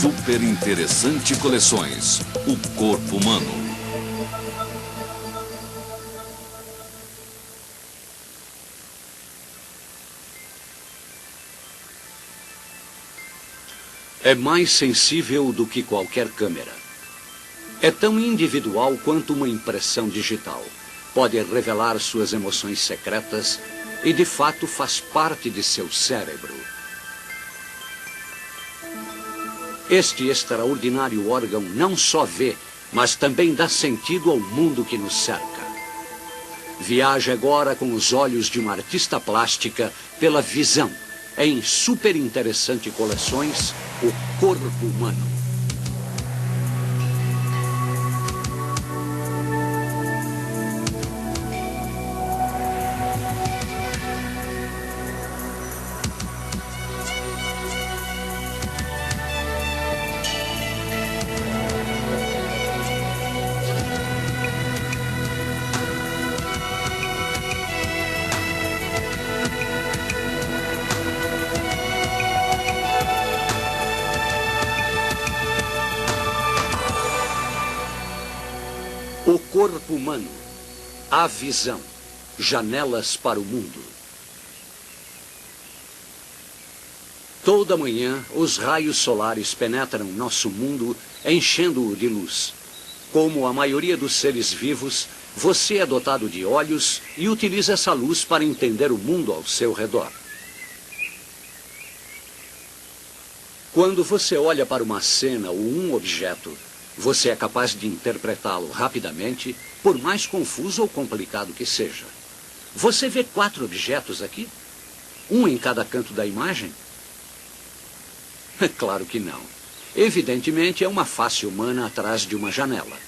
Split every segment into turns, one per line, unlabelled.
Super Interessante Coleções, o corpo humano.
É mais sensível do que qualquer câmera. É tão individual quanto uma impressão digital. Pode revelar suas emoções secretas e, de fato, faz parte de seu cérebro. Este extraordinário órgão não só vê, mas também dá sentido ao mundo que nos cerca. Viaja agora com os olhos de uma artista plástica pela visão, em Super Interessante Coleções, o corpo humano. O corpo humano, a visão, janelas para o mundo. Toda manhã, os raios solares penetram nosso mundo, enchendo-o de luz. Como a maioria dos seres vivos, você é dotado de olhos e utiliza essa luz para entender o mundo ao seu redor. Quando você olha para uma cena ou um objeto, você é capaz de interpretá-lo rapidamente, por mais confuso ou complicado que seja. Você vê 4 objetos aqui? Um em cada canto da imagem? É claro que não. Evidentemente, é uma face humana atrás de uma janela.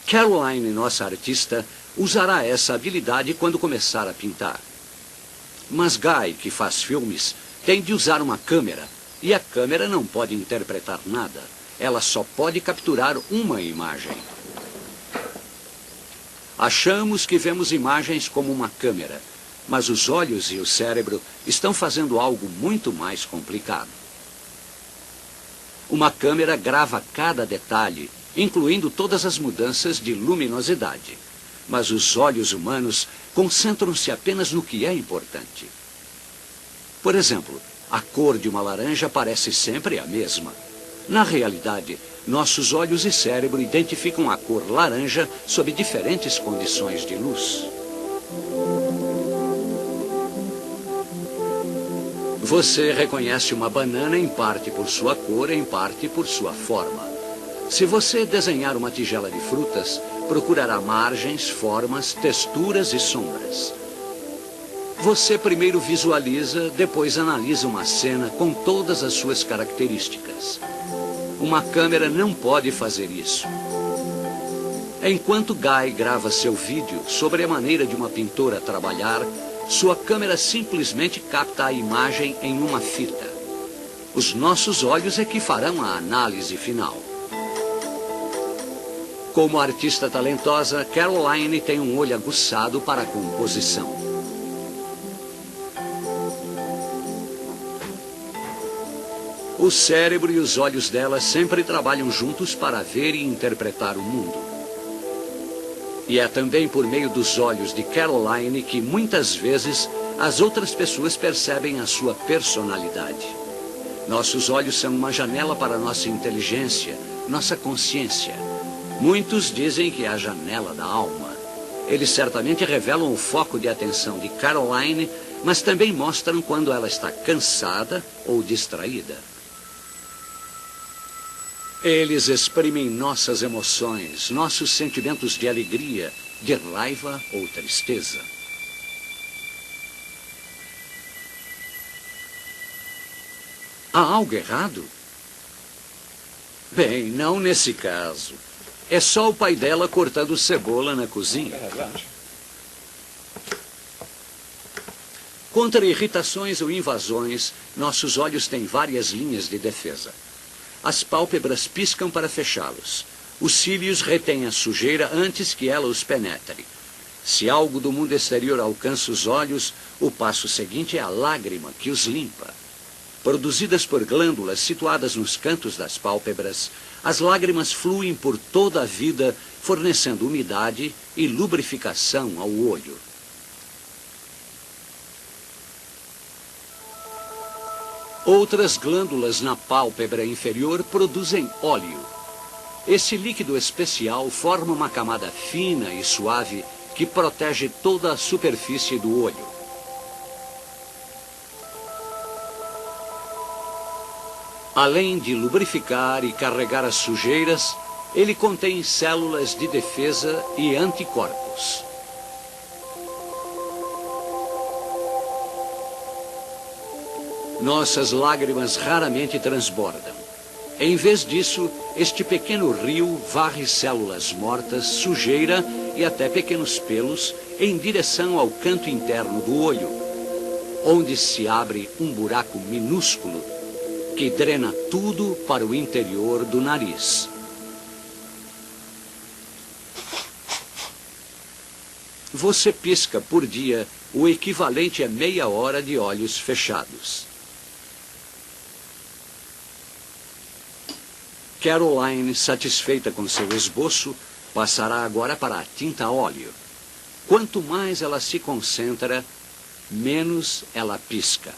Caroline, nossa artista, usará essa habilidade quando começar a pintar. Mas Guy, que faz filmes, tem de usar uma câmera, e a câmera não pode interpretar nada. Ela só pode capturar uma imagem. Achamos que vemos imagens como uma câmera, mas os olhos e o cérebro estão fazendo algo muito mais complicado. Uma câmera grava cada detalhe, incluindo todas as mudanças de luminosidade. Mas os olhos humanos concentram-se apenas no que é importante. Por exemplo, a cor de uma laranja parece sempre a mesma. Na realidade, nossos olhos e cérebro identificam a cor laranja sob diferentes condições de luz. Você reconhece uma banana em parte por sua cor, em parte por sua forma. Se você desenhar uma tigela de frutas, procurará margens, formas, texturas e sombras. Você primeiro visualiza, depois analisa uma cena com todas as suas características. Uma câmera não pode fazer isso. Enquanto Guy grava seu vídeo sobre a maneira de uma pintora trabalhar, sua câmera simplesmente capta a imagem em uma fita. Os nossos olhos é que farão a análise final. Como artista talentosa, Caroline tem um olho aguçado para a composição. O cérebro e os olhos dela sempre trabalham juntos para ver e interpretar o mundo. E é também por meio dos olhos de Caroline que muitas vezes as outras pessoas percebem a sua personalidade. Nossos olhos são uma janela para nossa inteligência, nossa consciência. Muitos dizem que é a janela da alma. Eles certamente revelam o foco de atenção de Caroline, mas também mostram quando ela está cansada ou distraída. Eles exprimem nossas emoções, nossos sentimentos de alegria, de raiva ou tristeza. Há algo errado? Bem, não nesse caso. É só o pai dela cortando cebola na cozinha. Contra irritações ou invasões, nossos olhos têm várias linhas de defesa. As pálpebras piscam para fechá-los. Os cílios retêm a sujeira antes que ela os penetre. Se algo do mundo exterior alcança os olhos, o passo seguinte é a lágrima que os limpa. Produzidas por glândulas situadas nos cantos das pálpebras, as lágrimas fluem por toda a vida, fornecendo umidade e lubrificação ao olho. Outras glândulas na pálpebra inferior produzem óleo. Esse líquido especial forma uma camada fina e suave que protege toda a superfície do olho. Além de lubrificar e carregar as sujeiras, ele contém células de defesa e anticorpos. Nossas lágrimas raramente transbordam. Em vez disso, este pequeno rio varre células mortas, sujeira e até pequenos pelos em direção ao canto interno do olho, onde se abre um buraco minúsculo que drena tudo para o interior do nariz. Você pisca por dia o equivalente a meia hora de olhos fechados. Caroline, satisfeita com seu esboço, passará agora para a tinta a óleo. Quanto mais ela se concentra, menos ela pisca.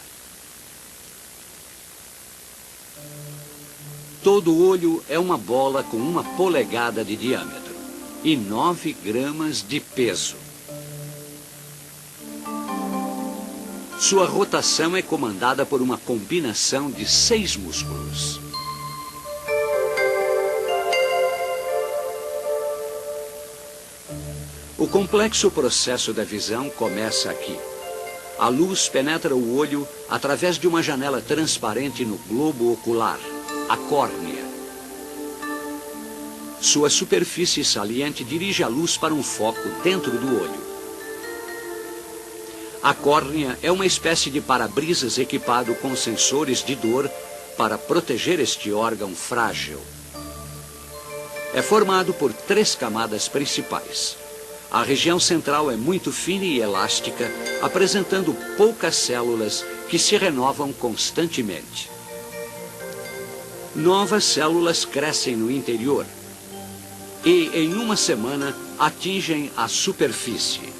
Todo olho é uma bola com 1 polegada de diâmetro e 9 gramas de peso. Sua rotação é comandada por uma combinação de 6 músculos. O complexo processo da visão começa aqui. A luz penetra o olho através de uma janela transparente no globo ocular, a córnea. Sua superfície saliente dirige a luz para um foco dentro do olho. A córnea é uma espécie de para-brisas equipado com sensores de dor para proteger este órgão frágil. É formado por 3 camadas principais. A região central é muito fina e elástica, apresentando poucas células que se renovam constantemente. Novas células crescem no interior e, em 1 semana, atingem a superfície.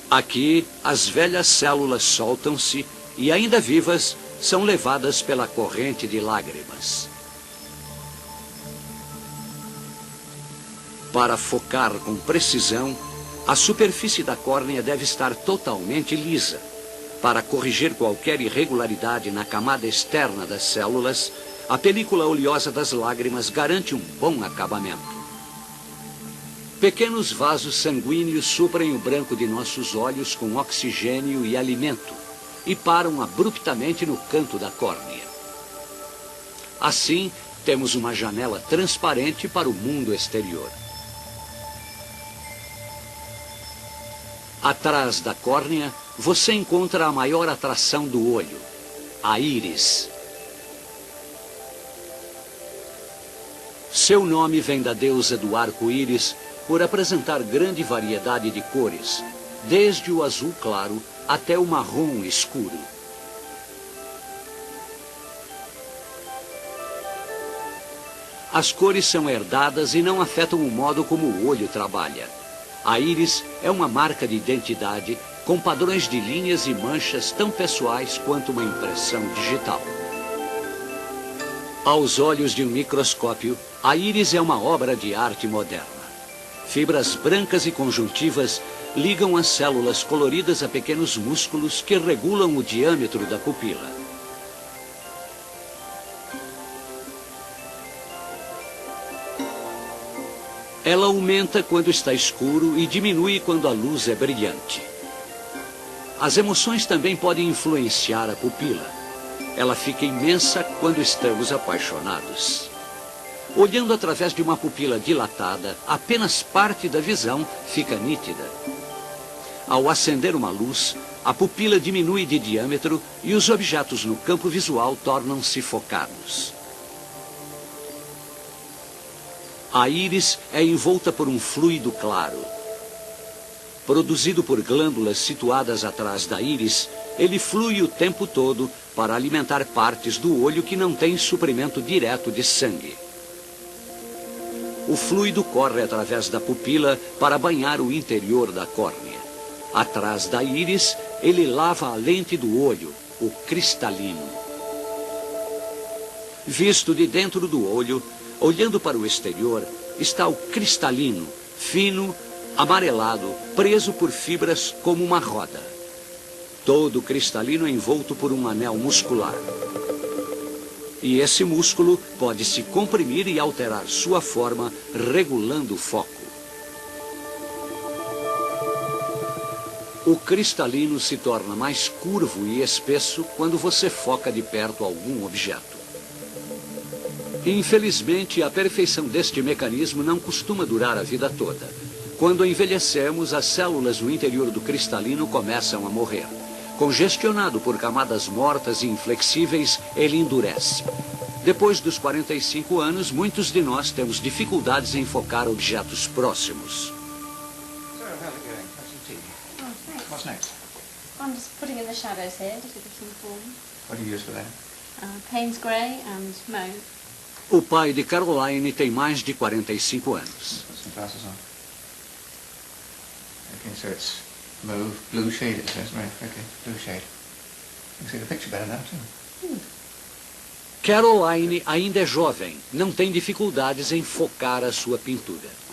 Aqui, as velhas células soltam-se e, ainda vivas, são levadas pela corrente de lágrimas. Para focar com precisão, a superfície da córnea deve estar totalmente lisa. Para corrigir qualquer irregularidade na camada externa das células, a película oleosa das lágrimas garante um bom acabamento. Pequenos vasos sanguíneos suprem o branco de nossos olhos com oxigênio e alimento e param abruptamente no canto da córnea. Assim, temos uma janela transparente para o mundo exterior. Atrás da córnea, você encontra a maior atração do olho, a íris. Seu nome vem da deusa do arco-íris por apresentar grande variedade de cores, desde o azul claro até o marrom escuro. As cores são herdadas e não afetam o modo como o olho trabalha. A íris é uma marca de identidade com padrões de linhas e manchas tão pessoais quanto uma impressão digital. Aos olhos de um microscópio, a íris é uma obra de arte moderna. Fibras brancas e conjuntivas ligam as células coloridas a pequenos músculos que regulam o diâmetro da pupila. Ela aumenta quando está escuro e diminui quando a luz é brilhante. As emoções também podem influenciar a pupila. Ela fica imensa quando estamos apaixonados. Olhando através de uma pupila dilatada, apenas parte da visão fica nítida. Ao acender uma luz, a pupila diminui de diâmetro e os objetos no campo visual tornam-se focados. A íris é envolta por um fluido claro. Produzido por glândulas situadas atrás da íris, ele flui o tempo todo para alimentar partes do olho que não têm suprimento direto de sangue. O fluido corre através da pupila para banhar o interior da córnea. Atrás da íris, ele lava a lente do olho, o cristalino. Visto de dentro do olho, olhando para o exterior, está o cristalino, fino, amarelado, preso por fibras como uma roda. Todo cristalino é envolto por um anel muscular. E esse músculo pode se comprimir e alterar sua forma, regulando o foco. O cristalino se torna mais curvo e espesso quando você foca de perto algum objeto. Infelizmente, a perfeição deste mecanismo não costuma durar a vida toda. Quando envelhecemos, as células no interior do cristalino começam a morrer. Congestionado por camadas mortas e inflexíveis, ele endurece. Depois dos 45 anos, muitos de nós temos dificuldades em focar objetos próximos.
What's next?
I'm just putting in the shadows here, just to give some form.
What do you use for that?
Payne's Grey and mauve.
O pai de Caroline tem mais de 45 anos.
Put some glasses on. Okay, so it's mauve, blue shade it says, right? Okay, blue shade. You can see the picture better now too.
Caroline ainda é jovem, não tem dificuldades em focar a sua pintura.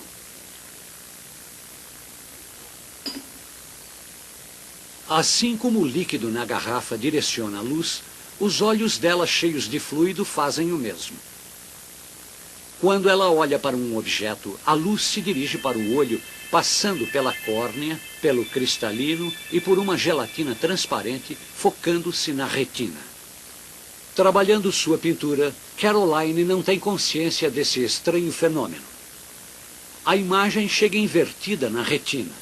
Assim como o líquido na garrafa direciona a luz, os olhos dela cheios de fluido fazem o mesmo. Quando ela olha para um objeto, a luz se dirige para o olho, passando pela córnea, pelo cristalino e por uma gelatina transparente, focando-se na retina. Trabalhando sua pintura, Caroline não tem consciência desse estranho fenômeno. A imagem chega invertida na retina.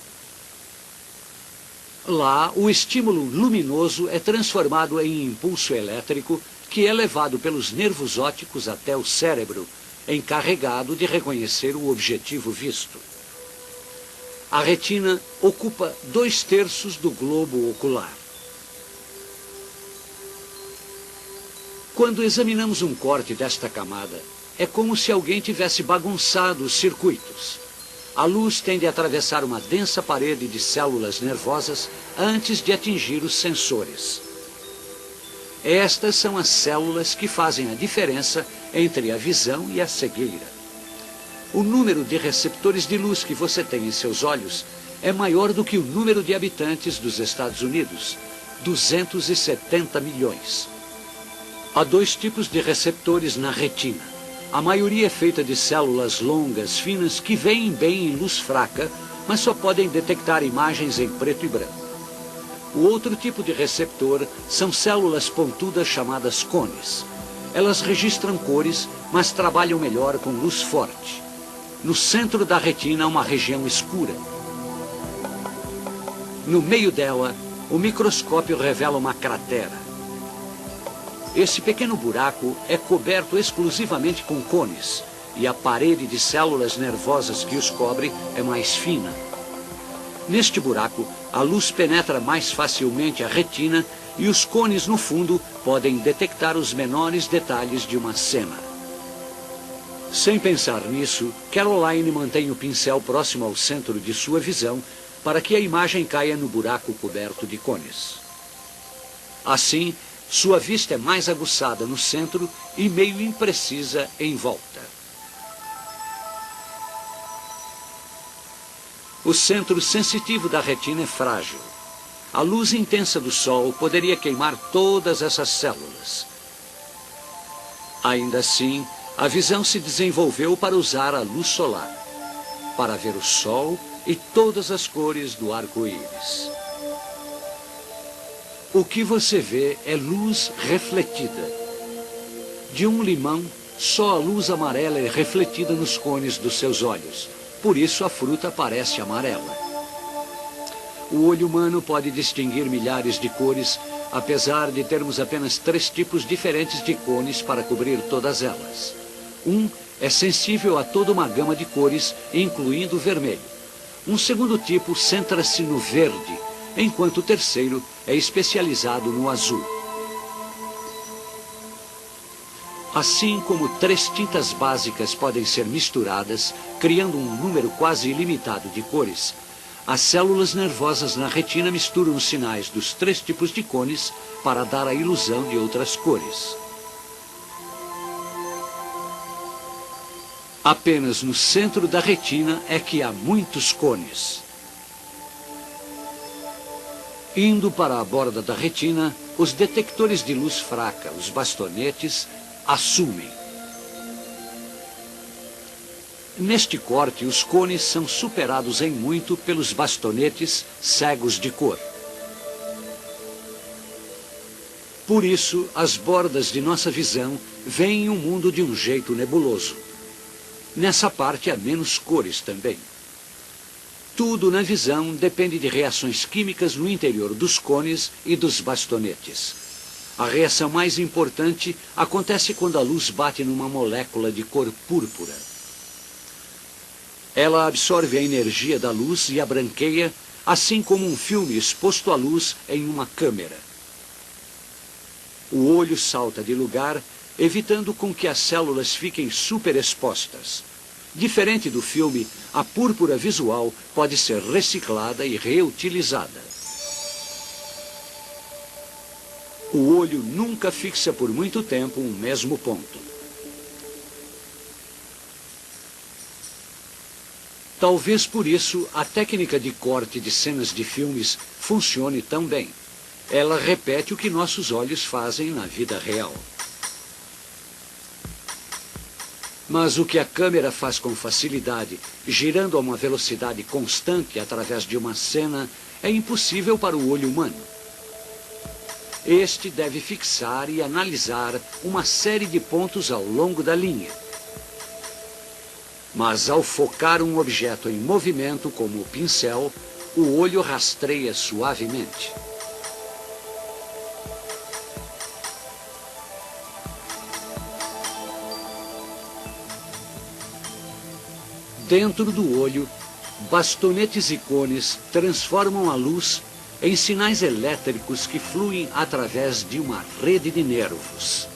Lá, o estímulo luminoso é transformado em impulso elétrico que é levado pelos nervos ópticos até o cérebro, encarregado de reconhecer o objetivo visto. A retina ocupa 2/3 do globo ocular. Quando examinamos um corte desta camada, é como se alguém tivesse bagunçado os circuitos. A luz tende a atravessar uma densa parede de células nervosas antes de atingir os sensores. Estas são as células que fazem a diferença entre a visão e a cegueira. O número de receptores de luz que você tem em seus olhos é maior do que o número de habitantes dos Estados Unidos, 270 milhões. Há 2 tipos de receptores na retina. A maioria é feita de células longas, finas, que veem bem em luz fraca, mas só podem detectar imagens em preto e branco. O outro tipo de receptor são células pontudas chamadas cones. Elas registram cores, mas trabalham melhor com luz forte. No centro da retina há uma região escura. No meio dela, o microscópio revela uma cratera. Esse pequeno buraco é coberto exclusivamente com cones, e a parede de células nervosas que os cobre é mais fina. Neste buraco, a luz penetra mais facilmente a retina e os cones no fundo podem detectar os menores detalhes de uma cena. Sem pensar nisso, Caroline mantém o pincel próximo ao centro de sua visão para que a imagem caia no buraco coberto de cones. Assim, sua vista é mais aguçada no centro e meio imprecisa em volta. O centro sensitivo da retina é frágil. A luz intensa do sol poderia queimar todas essas células. Ainda assim, a visão se desenvolveu para usar a luz solar, para ver o sol e todas as cores do arco-íris. O que você vê é luz refletida. De um limão, só a luz amarela é refletida nos cones dos seus olhos. Por isso a fruta parece amarela. O olho humano pode distinguir milhares de cores, apesar de termos apenas 3 tipos diferentes de cones para cobrir todas elas. Um é sensível a toda uma gama de cores, incluindo o vermelho. Um segundo tipo centra-se no verde, enquanto o terceiro é especializado no azul. Assim como 3 tintas básicas podem ser misturadas, criando um número quase ilimitado de cores, as células nervosas na retina misturam os sinais dos 3 tipos de cones para dar a ilusão de outras cores. Apenas no centro da retina é que há muitos cones. Indo para a borda da retina, os detectores de luz fraca, os bastonetes, assumem. Neste corte, os cones são superados em muito pelos bastonetes cegos de cor. Por isso, as bordas de nossa visão veem o mundo de um jeito nebuloso. Nessa parte há menos cores também. Tudo na visão depende de reações químicas no interior dos cones e dos bastonetes. A reação mais importante acontece quando a luz bate numa molécula de cor púrpura. Ela absorve a energia da luz e a branqueia, assim como um filme exposto à luz em uma câmera. O olho salta de lugar, evitando com que as células fiquem superexpostas. Diferente do filme, a púrpura visual pode ser reciclada e reutilizada. O olho nunca fixa por muito tempo um mesmo ponto. Talvez por isso a técnica de corte de cenas de filmes funcione tão bem. Ela repete o que nossos olhos fazem na vida real. Mas o que a câmera faz com facilidade, girando a uma velocidade constante através de uma cena, é impossível para o olho humano. Este deve fixar e analisar uma série de pontos ao longo da linha. Mas ao focar um objeto em movimento, como o pincel, o olho rastreia suavemente. Dentro do olho, bastonetes e cones transformam a luz em sinais elétricos que fluem através de uma rede de nervos.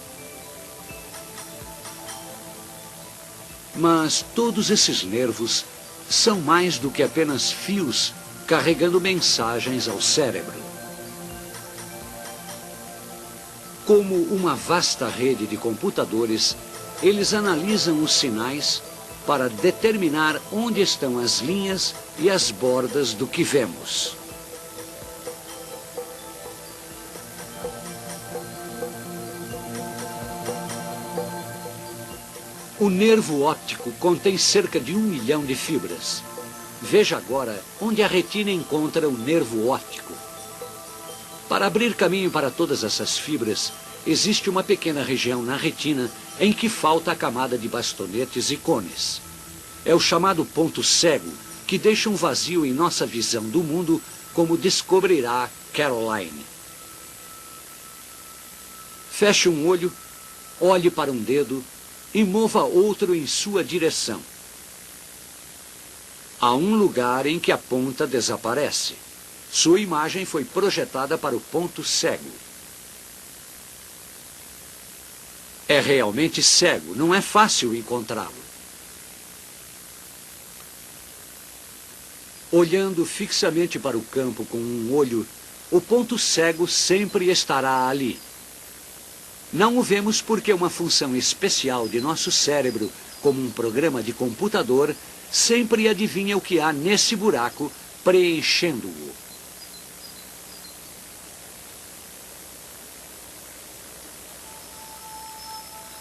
Mas todos esses nervos são mais do que apenas fios carregando mensagens ao cérebro. Como uma vasta rede de computadores, eles analisam os sinais para determinar onde estão as linhas e as bordas do que vemos. O nervo óptico contém cerca de 1 milhão de fibras. Veja agora onde a retina encontra o nervo óptico. Para abrir caminho para todas essas fibras, existe uma pequena região na retina em que falta a camada de bastonetes e cones. É o chamado ponto cego, que deixa um vazio em nossa visão do mundo, como descobrirá Caroline. Feche um olho, olhe para um dedo e mova outro em sua direção. Há um lugar em que a ponta desaparece. Sua imagem foi projetada para o ponto cego. É realmente cego, não é fácil encontrá-lo. Olhando fixamente para o campo com um olho, o ponto cego sempre estará ali. Não o vemos porque uma função especial de nosso cérebro, como um programa de computador, sempre adivinha o que há nesse buraco, preenchendo-o.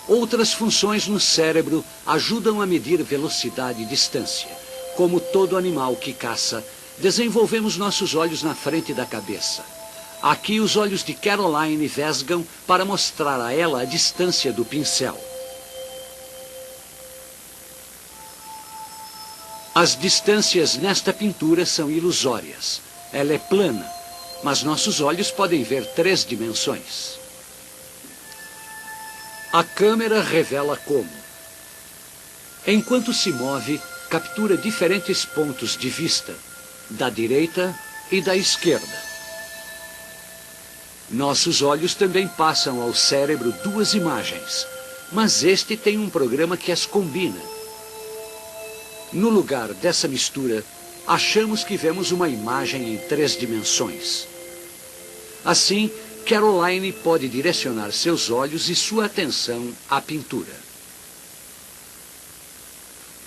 Outras funções no cérebro ajudam a medir velocidade e distância. Como todo animal que caça, desenvolvemos nossos olhos na frente da cabeça. Aqui os olhos de Caroline vesgam para mostrar a ela a distância do pincel. As distâncias nesta pintura são ilusórias. Ela é plana, mas nossos olhos podem ver 3 dimensões. A câmera revela como. Enquanto se move, captura diferentes pontos de vista, da direita e da esquerda. Nossos olhos também passam ao cérebro duas imagens, mas este tem um programa que as combina. No lugar dessa mistura, achamos que vemos uma imagem em 3 dimensões. Assim, Caroline pode direcionar seus olhos e sua atenção à pintura.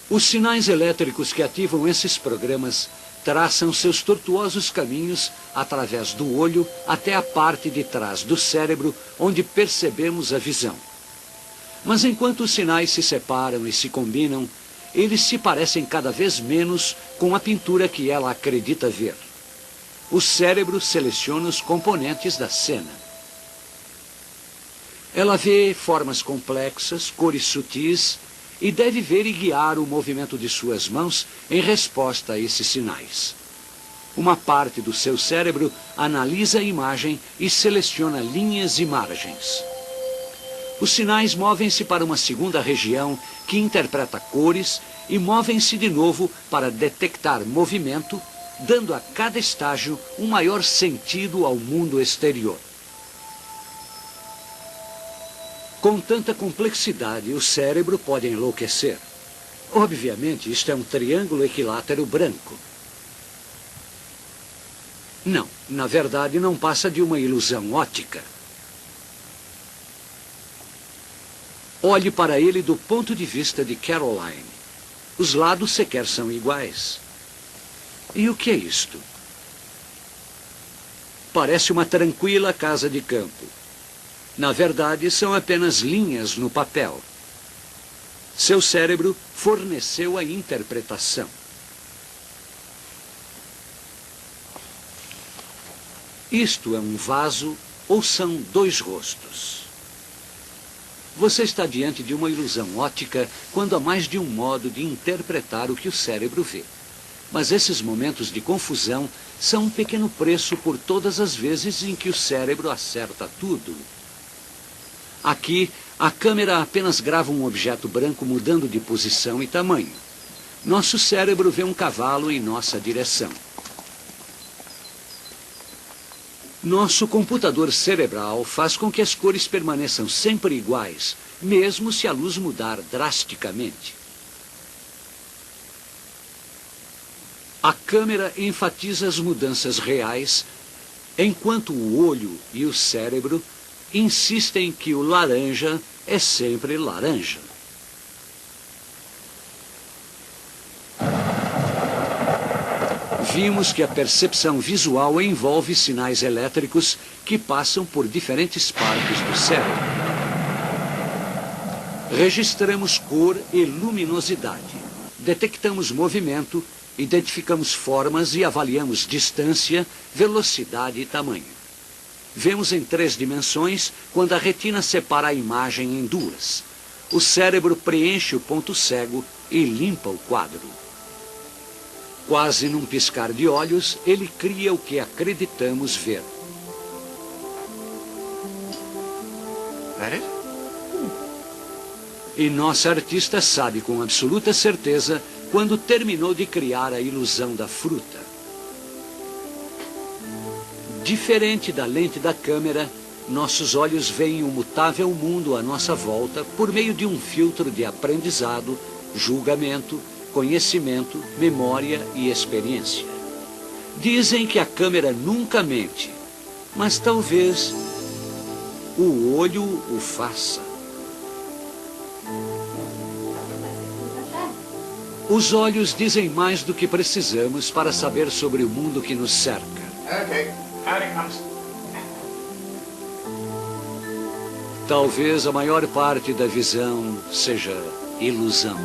Os sinais elétricos que ativam esses programas traçam seus tortuosos caminhos através do olho até a parte de trás do cérebro, onde percebemos a visão. Mas enquanto os sinais se separam e se combinam, eles se parecem cada vez menos com a pintura que ela acredita ver. O cérebro seleciona os componentes da cena. Ela vê formas complexas, cores sutis, e deve ver e guiar o movimento de suas mãos em resposta a esses sinais. Uma parte do seu cérebro analisa a imagem e seleciona linhas e margens. Os sinais movem-se para uma segunda região que interpreta cores e movem-se de novo para detectar movimento, dando a cada estágio um maior sentido ao mundo exterior. Com tanta complexidade, o cérebro pode enlouquecer. Obviamente, isto é um triângulo equilátero branco. Não, na verdade, não passa de uma ilusão óptica. Olhe para ele do ponto de vista de Caroline. Os lados sequer são iguais. E o que é isto? Parece uma tranquila casa de campo. Na verdade, são apenas linhas no papel. Seu cérebro forneceu a interpretação. Isto é um vaso ou são 2 rostos? Você está diante de uma ilusão óptica quando há mais de um modo de interpretar o que o cérebro vê. Mas esses momentos de confusão são um pequeno preço por todas as vezes em que o cérebro acerta tudo. Aqui, a câmera apenas grava um objeto branco mudando de posição e tamanho. Nosso cérebro vê um cavalo em nossa direção. Nosso computador cerebral faz com que as cores permaneçam sempre iguais, mesmo se a luz mudar drasticamente. A câmera enfatiza as mudanças reais, enquanto o olho e o cérebro insistem que o laranja é sempre laranja. Vimos que a percepção visual envolve sinais elétricos que passam por diferentes partes do cérebro. Registramos cor e luminosidade. Detectamos movimento, identificamos formas e avaliamos distância, velocidade e tamanho. Vemos em 3 dimensões quando a retina separa a imagem em 2. O cérebro preenche o ponto cego e limpa o quadro. Quase num piscar de olhos, ele cria o que acreditamos ver.
That it?
E nossa artista sabe com absoluta certeza quando terminou de criar a ilusão da fruta. Diferente da lente da câmera, nossos olhos veem o mutável mundo à nossa volta por meio de um filtro de aprendizado, julgamento, conhecimento, memória e experiência. Dizem que a câmera nunca mente, mas talvez o olho o faça. Os olhos dizem mais do que precisamos para saber sobre o mundo que nos cerca.
Okay, out it comes.
Talvez a maior parte da visão seja ilusão.